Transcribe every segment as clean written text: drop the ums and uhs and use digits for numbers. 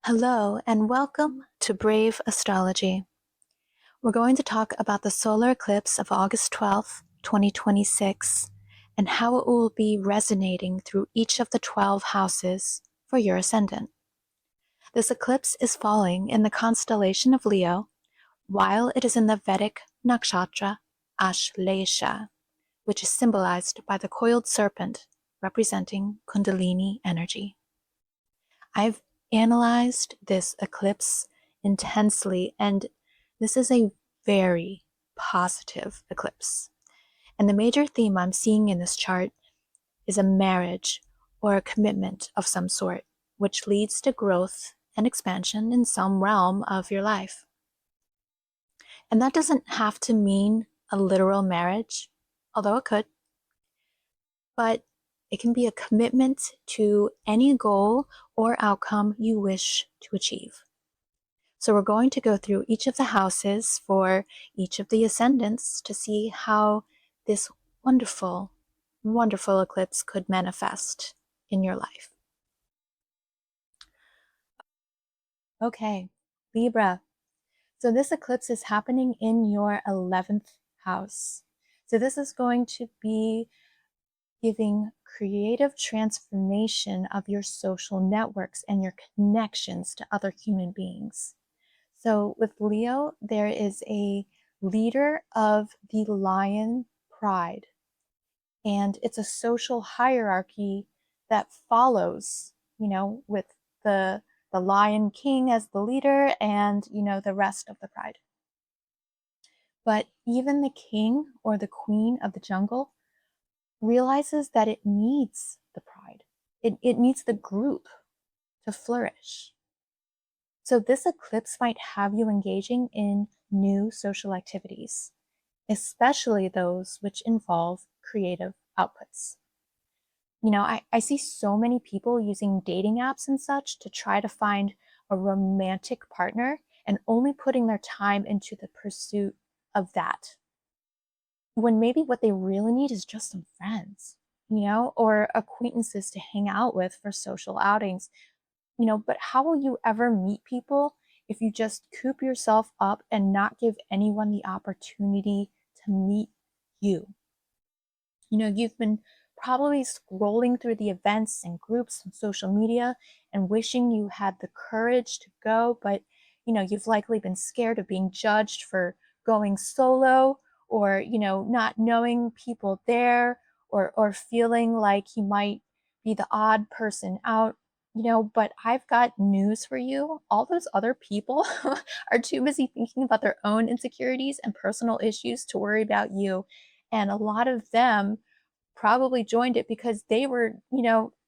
Hello and welcome to Brave Astrology. We're going to talk about the solar eclipse of August 12th, 2026, and how it will be resonating through each of the 12 houses for your ascendant. This eclipse is falling in the constellation of Leo, while it is in the Vedic nakshatra Ashlesha, which is symbolized by the coiled serpent representing Kundalini energy. I've analyzed this eclipse intensely, and this is a very positive eclipse. And the major theme I'm seeing in this chart is a marriage or a commitment of some sort, which leads to growth and expansion in some realm of your life. And that doesn't have to mean a literal marriage, although it could, but it can be a commitment to any goal or outcome you wish to achieve. So we're going to go through each of the houses for each of the ascendants to see how this wonderful, wonderful eclipse could manifest in your life. Okay, Libra. So this eclipse is happening in your 11th house. So this is going to be giving creative transformation of your social networks and your connections to other human beings. So with Leo, there is a leader of the lion pride, and it's a social hierarchy that follows, with the lion king as the leader and, the rest of the pride. But even the king or the queen of the jungle realizes that it needs the pride. It needs the group to flourish. So this eclipse might have you engaging in new social activities, especially those which involve creative outputs. I see so many people using dating apps and such to try to find a romantic partner and only putting their time into the pursuit of that, when maybe what they really need is just some friends, or acquaintances to hang out with for social outings. But how will you ever meet people if you just coop yourself up and not give anyone the opportunity to meet you? You've been probably scrolling through the events and groups on social media and wishing you had the courage to go, but you've likely been scared of being judged for going solo, or not knowing people there, or feeling like you might be the odd person out. But I've got news for you. All those other people are too busy thinking about their own insecurities and personal issues to worry about you. And a lot of them probably joined it because they were,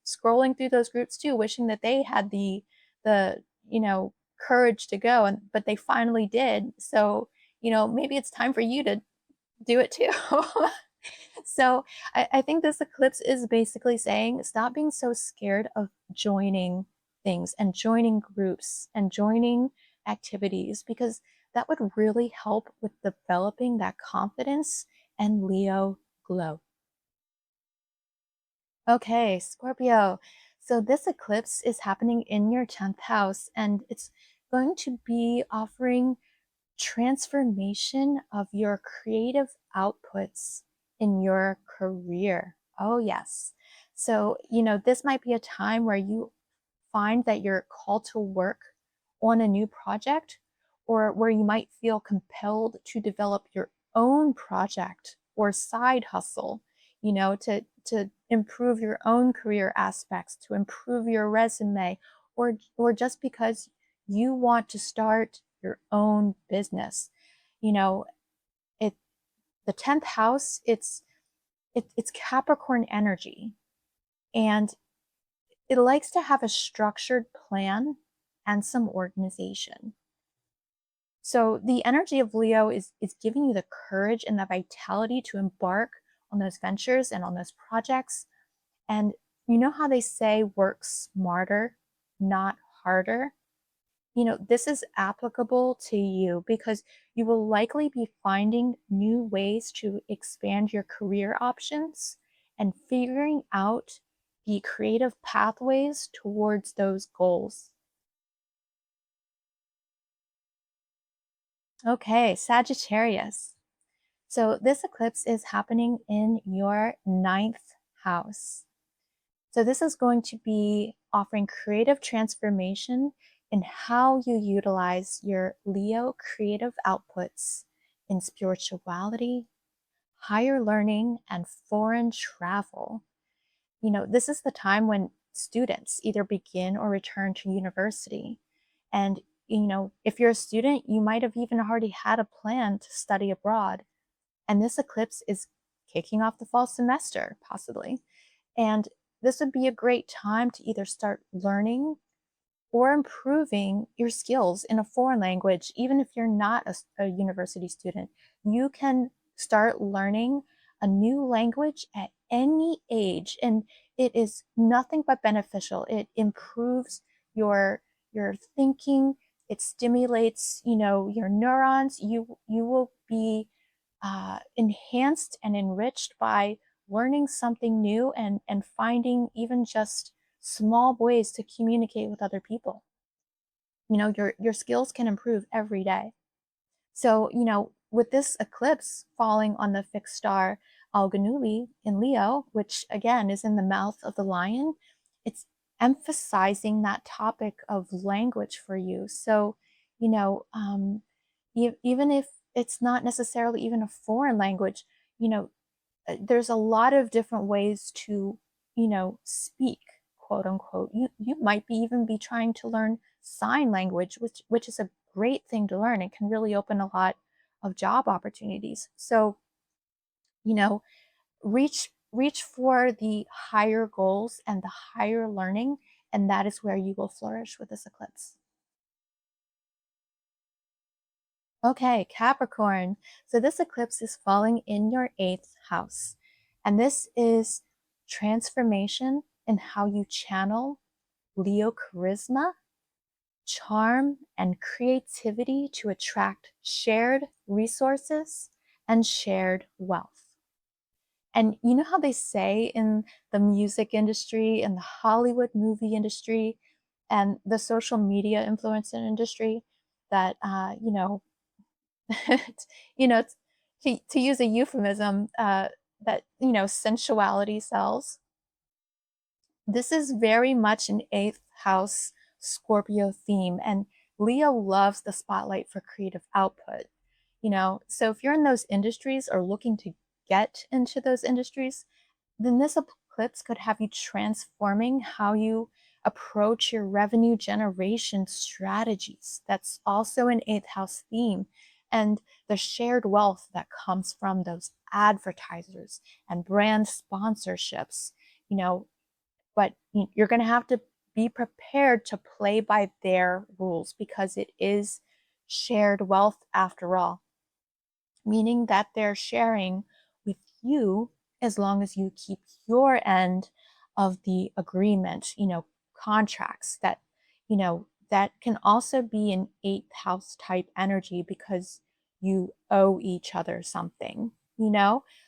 scrolling through those groups too, wishing that they had the courage to go, and but they finally did. So, maybe it's time for you to do it too. So I think this eclipse is basically saying stop being so scared of joining things and joining groups and joining activities, because that would really help with developing that confidence and Leo glow. Okay, Scorpio. So this eclipse is happening in your 10th house, and it's going to be offering transformation of your creative outputs in your career. Oh, yes. So, this might be a time where you find that you're called to work on a new project, or where you might feel compelled to develop your own project or side hustle, to improve your own career aspects, to improve your resume, or just because you want to start your own business. You know, it the 10th house, it's Capricorn energy, and it likes to have a structured plan and some organization. So the energy of Leo is giving you the courage and the vitality to embark on those ventures and on those projects. And you know how they say work smarter, not harder? This is applicable to you because you will likely be finding new ways to expand your career options and figuring out the creative pathways towards those goals. Okay, Sagittarius. So this eclipse is happening in your ninth house. So this is going to be offering creative transformation in how you utilize your Leo creative outputs in spirituality, higher learning, and foreign travel. This is the time when students either begin or return to university. And, if you're a student, you might have even already had a plan to study abroad. And this eclipse is kicking off the fall semester, possibly. And this would be a great time to either start learning or improving your skills in a foreign language. Even if you're not a university student, you can start learning a new language at any age, and it is nothing but beneficial. It improves your thinking. It stimulates, your neurons. You will be enhanced and enriched by learning something new and finding even just small ways to communicate with other people. Your skills can improve every day. So, with this eclipse falling on the fixed star Alganuli in Leo, which again is in the mouth of the lion, it's emphasizing that topic of language for you. So, even if it's not necessarily even a foreign language, you know, there's a lot of different ways to, speak, quote unquote. You might be even be trying to learn sign language, which is a great thing to learn. It can really open a lot of job opportunities. So, you know, reach for the higher goals and the higher learning, and that is where you will flourish with this eclipse. Okay, Capricorn. So this eclipse is falling in your eighth house. And this is transformation in how you channel Leo charisma, charm, and creativity to attract shared resources and shared wealth. And you know how they say in the music industry, in the Hollywood movie industry, and the social media influencer industry that, you know, to use a euphemism, that, sensuality sells. This is very much an eighth house Scorpio theme, and Leo loves the spotlight for creative output. So if you're in those industries or looking to get into those industries, then this eclipse could have you transforming how you approach your revenue generation strategies. That's also an eighth house theme. And the shared wealth that comes from those advertisers and brand sponsorships, you know, but you're going to have to be prepared to play by their rules because it is shared wealth after all, meaning that they're sharing with you as long as you keep your end of the agreement, contracts that can also be an eighth house type energy because you owe each other something,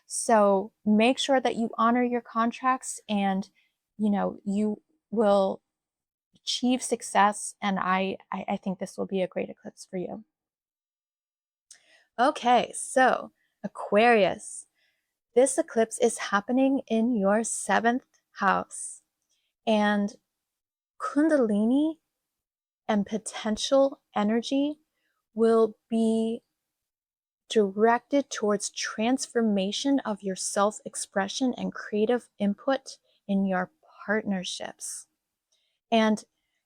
So make sure that you honor your contracts and, you will achieve success. And I think this will be a great eclipse for you. Okay, so Aquarius, this eclipse is happening in your seventh house, and Kundalini and potential energy will be directed towards transformation of your self expression and creative input in your partnerships. And,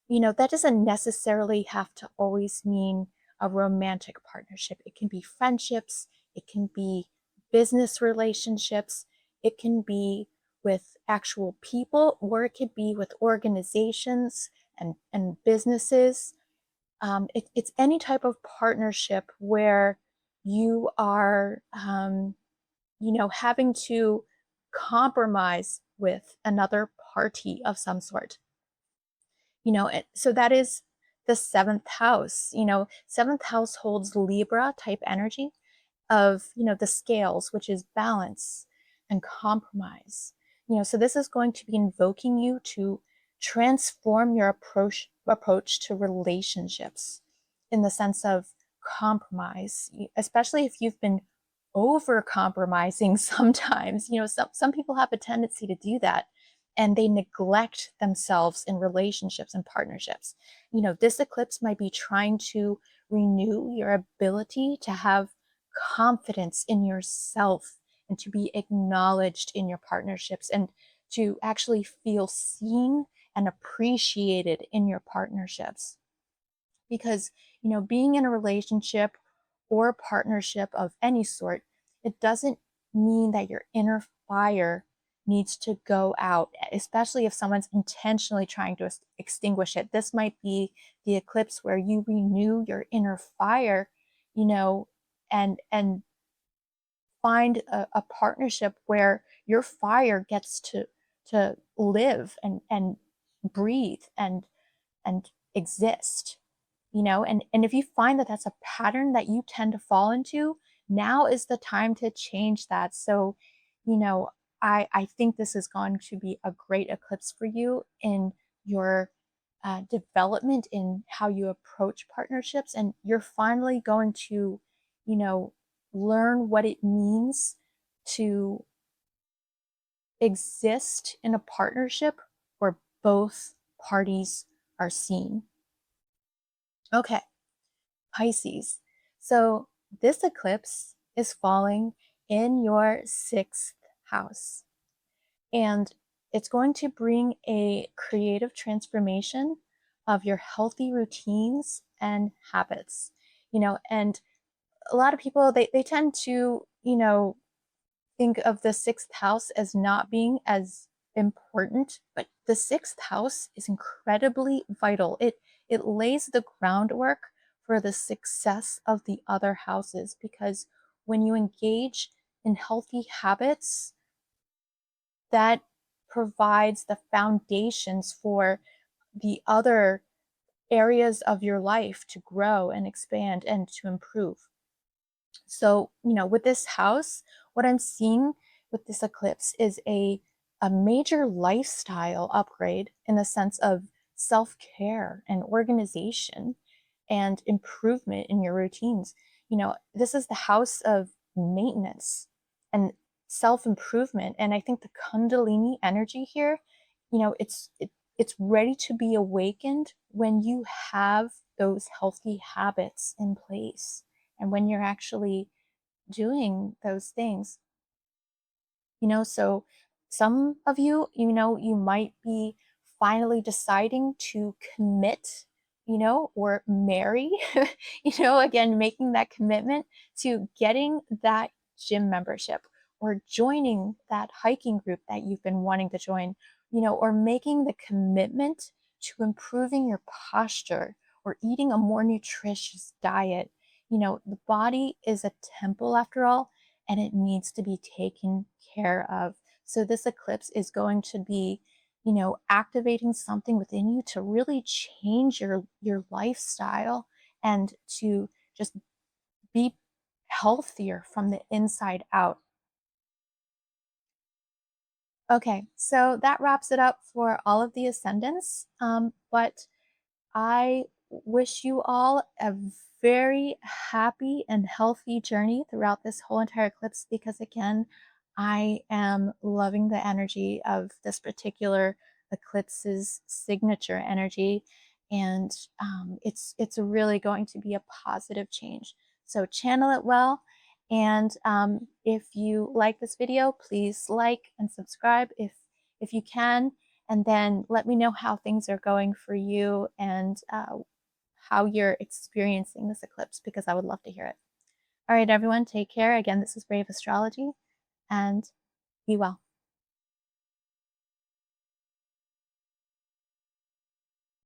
that doesn't necessarily have to always mean a romantic partnership. It can be friendships, it can be business relationships, it can be with actual people, or it could be with organizations and businesses. It's any type of partnership where you are, having to compromise with another party of some sort. So that is the seventh house. Seventh house holds Libra type energy of, the scales, which is balance and compromise. So this is going to be invoking you to transform your approach to relationships in the sense of compromise, especially if you've been over compromising sometimes. Some people have a tendency to do that, and they neglect themselves in relationships and partnerships. This eclipse might be trying to renew your ability to have confidence in yourself and to be acknowledged in your partnerships and to actually feel seen and appreciated in your partnerships. Because, being in a relationship or a partnership of any sort, it doesn't mean that your inner fire needs to go out, especially if someone's intentionally trying to extinguish it. This might be the eclipse where you renew your inner fire, and find a partnership where your fire gets to live and breathe and exist. And if you find that that's a pattern that you tend to fall into, now is the time to change that. So, you know I think this is going to be a great eclipse for you in your development in how you approach partnerships, and you're finally going to you know learn what it means to exist in a partnership where both parties are seen. Okay, Pisces. So this eclipse is falling in your sixth house, and it's going to bring a creative transformation of your healthy routines and habits. And a lot of people, they tend to, think of the sixth house as not being as important, but the sixth house is incredibly vital. It lays the groundwork for the success of the other houses, because when you engage in healthy habits, that provides the foundations for the other areas of your life to grow and expand and to improve. So, with this house, what I'm seeing with this eclipse is a major lifestyle upgrade in the sense of self care and organization and improvement in your routines. This is the house of maintenance and self improvement. And I think the Kundalini energy here, it's ready to be awakened when you have those healthy habits in place and when you're actually doing those things. So some of you, you might be finally deciding to commit, or marry, again, making that commitment to getting that gym membership or joining that hiking group that you've been wanting to join, or making the commitment to improving your posture or eating a more nutritious diet. The body is a temple after all, and it needs to be taken care of. So this eclipse is going to be, activating something within you to really change your lifestyle and to just be healthier from the inside out. Okay, so that wraps it up for all of the ascendants. But I wish you all a very happy and healthy journey throughout this whole entire eclipse, because again, I am loving the energy of this particular eclipse's signature energy, and it's really going to be a positive change. So channel it well, and if you like this video, please like and subscribe if you can, and then let me know how things are going for you and how you're experiencing this eclipse, because I would love to hear it. All right, everyone, take care. Again, this is Brave Astrology, and be well.